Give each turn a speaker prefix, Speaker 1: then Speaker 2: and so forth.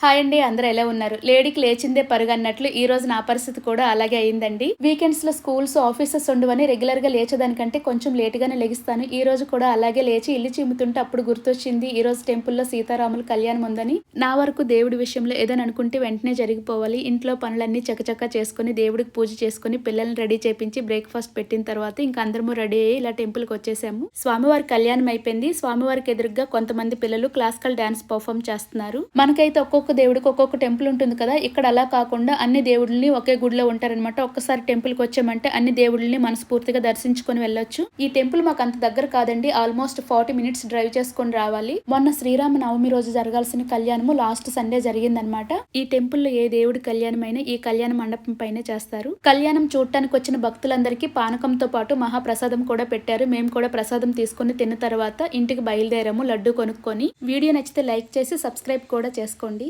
Speaker 1: Hi అండి, అందరూ ఎలా ఉన్నారు? లేడీకి లేచిందే పరుగన్నట్లు ఈ రోజు నా పరిస్థితి కూడా అలాగే అయిందండి. వీకెండ్స్ లో స్కూల్స్ ఆఫీసెస్ ఉండవని రెగ్యులర్ గా లేచేదానికంటే కొంచెం లేట్ గానే లెగిస్తాను. ఈ రోజు కూడా అలాగే లేచి ఇల్లు చిమ్ముతుంటే అప్పుడు గుర్తొచ్చింది ఈ రోజు టెంపుల్లో సీతారాముల కళ్యాణం ఉందని. నా వరకు దేవుడి విషయంలో ఏదైనా అనుకుంటే వెంటనే జరిగిపోవాలి. ఇంట్లో పనులన్నీ చకచకా చేసుకుని దేవుడికి పూజ చేసుకుని పిల్లల్ని రెడీ చేపించి బ్రేక్ఫాస్ట్ పెట్టిన తర్వాత ఇంకా అందరము రెడీ అయ్యి ఇలా టెంపుల్ కి వచ్చేసాము. స్వామివారి కళ్యాణం అయిపోయింది. స్వామివారికి ఎదురుగా కొంతమంది పిల్లలు క్లాసికల్ డాన్స్ పర్ఫామ్ చేస్తున్నారు. మనకైతే ఒక్కొక్క దేవుడికి ఒక్కొక్క టెంపుల్ ఉంటుంది కదా, ఇక్కడ అలా కాకుండా అన్ని దేవుళ్ళని ఒకే గుడిలో ఉంటారనమాట. ఒక్కసారి టెంపుల్ కి వచ్చామంటే అన్ని దేవుళ్ళని మనస్ఫూర్తిగా దర్శించుకొని వెళ్ళొచ్చు. ఈ టెంపుల్ మాకు అంత దగ్గర కాదండి, ఆల్మోస్ట్ 40 మినిట్స్ డ్రైవ్ చేసుకొని రావాలి. మొన్న శ్రీరామ నవమి రోజు జరగాల్సిన కళ్యాణము లాస్ట్ సండే జరిగిందనమాట. ఈ టెంపుల్ లో ఏ దేవుడి కళ్యాణం అయినా ఈ కళ్యాణ మండపం పైనే చేస్తారు. కళ్యాణం చూడటానికి వచ్చిన భక్తులందరికీ పానకంతో పాటు మహాప్రసాదం కూడా పెట్టారు. మేము కూడా ప్రసాదం తీసుకుని తిన్న తర్వాత ఇంటికి బయలుదేరాము లడ్డు కొనుక్కొని. వీడియో నచ్చితే లైక్ చేసి సబ్స్క్రైబ్ కూడా చేసుకోండి.